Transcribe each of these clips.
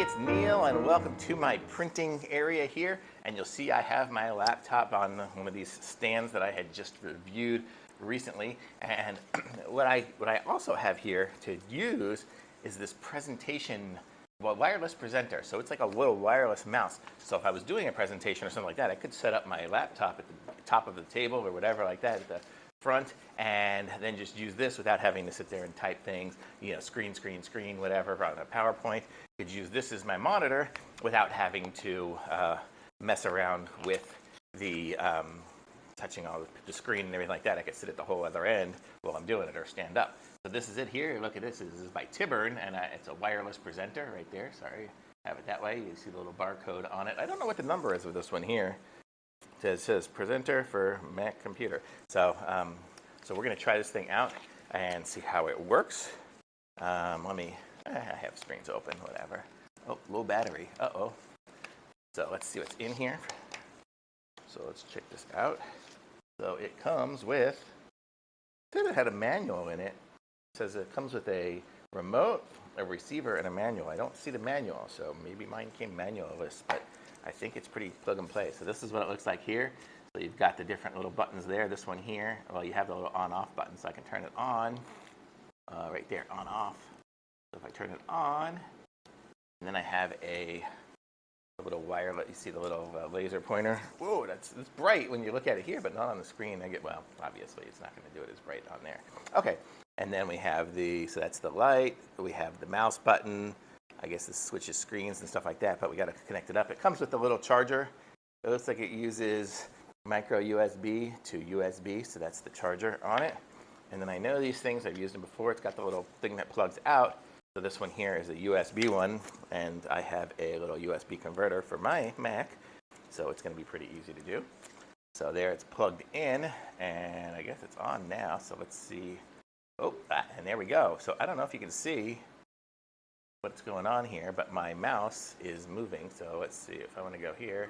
it's Neil and welcome to my printing area here. And you'll see I have my laptop on one of these stands that I had just reviewed recently. And what I also have here to use is this presentation, well, wireless presenter. So it's like a little wireless mouse. So if I was doing a presentation or something like that, I could set up my laptop at the top of the table or whatever like that at the front, and then just use this without having to sit there and type things, screen, whatever, on a PowerPoint. Could use this as my monitor without having to mess around with the touching all the screen and everything like that. I could sit at the whole other end while I'm doing it or stand up. So this is it here. Look at this. This is by Tiburn, and it's a wireless presenter right there. Sorry, have it that way. You see the little barcode on it. I don't know what the number is with this one here. It says presenter for Mac computer. So, so we're going to try this thing out and see how it works. I have screens open, whatever. Oh, low battery. Uh-oh. So let's see what's in here. So let's check this out. So it comes with, it said it had a manual in it. It says it comes with a remote, a receiver, and a manual. I don't see the manual, so maybe mine came manual-less, but I think it's pretty plug and play. So this is what it looks like here. So you've got the different little buttons there. This one here, well, you have the little on-off button, so I can turn it on. Right there, on-off. So if I turn it on, and then I have a little wireless, you see the little laser pointer. Whoa, it's bright when you look at it here, but not on the screen. Well, obviously it's not going to do it as bright on there. Okay, and then we have so that's the light. We have the mouse button. I guess this switches screens and stuff like that, but we got to connect it up. It comes with a little charger. It looks like it uses micro USB to USB, so that's the charger on it. And then I know these things, I've used them before. It's got the little thing that plugs out. So this one here is a USB one, and I have a little USB converter for my Mac, so it's going to be pretty easy to do. So there, it's plugged in, and I guess it's on now. So let's see. Oh, and there we go. So I don't know if you can see what's going on here, but my mouse is moving. So let's see if I want to go here.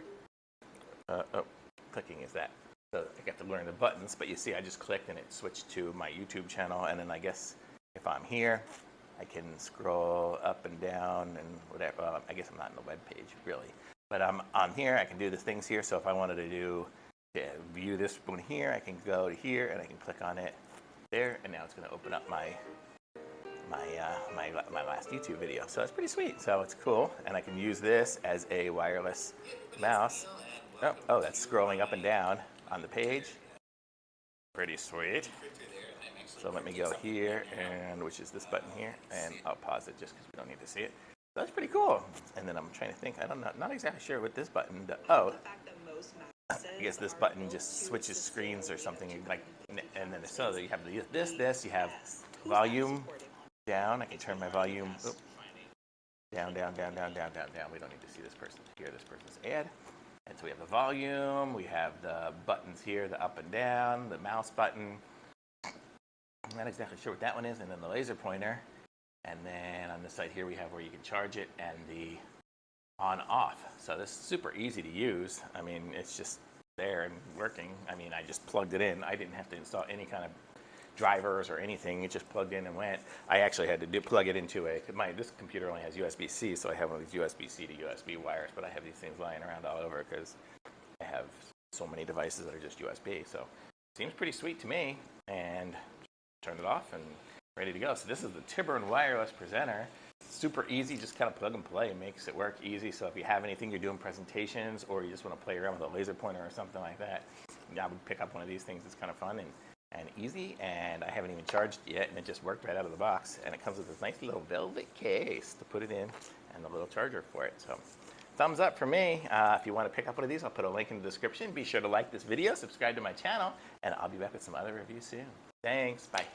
Clicking is that. So I got to learn the buttons, but you see I just clicked and it switched to my YouTube channel. And then I guess if I'm here, I can scroll up and down and whatever. Well, I guess I'm not on the web page really, but I'm on here. I can do the things here. So if I wanted to view this one here, I can go to here and I can click on it there, and now it's going to open up my last YouTube video. So it's pretty sweet. So it's cool, and I can use this as a wireless mouse. Oh, that's scrolling up and down on the page. Pretty sweet. So let me go here, and which is this button here, and I'll pause it just because we don't need to see it. So that's pretty cool. And then I'm trying to think. I don't know, not exactly sure what this button does. Oh, I guess this button just switches screens or something like, and then so you have this. You have volume down. I can turn my volume down. We don't need to see this person, hear this person's ad. And so we have the volume. We have the buttons here, the up and down, the mouse button. I'm not exactly sure what that one is, and then the laser pointer. And then on this side here, we have where you can charge it and the on-off. So this is super easy to use. I mean, it's just there and working. I mean, I just plugged it in. I didn't have to install any kind of drivers or anything. It just plugged in and went. I actually had to plug it into this computer only has USB-C, so I have one of these USB-C to USB wires, but I have these things lying around all over because I have so many devices that are just USB. So it seems pretty sweet to me, and turned it off and ready to go. So this is the Tiburn wireless presenter. Super easy, just kind of plug and play. It makes it work easy. So if you have anything, you're doing presentations, or you just want to play around with a laser pointer or something like that, I would pick up one of these things. It's kind of fun and easy, and I haven't even charged it yet, and it just worked right out of the box. And it comes with this nice little velvet case to put it in, and the little charger for it. So thumbs up for me. If you want to pick up one of these, I'll put a link in the description. Be sure to like this video, subscribe to my channel, and I'll be back with some other reviews soon. Thanks. Bye.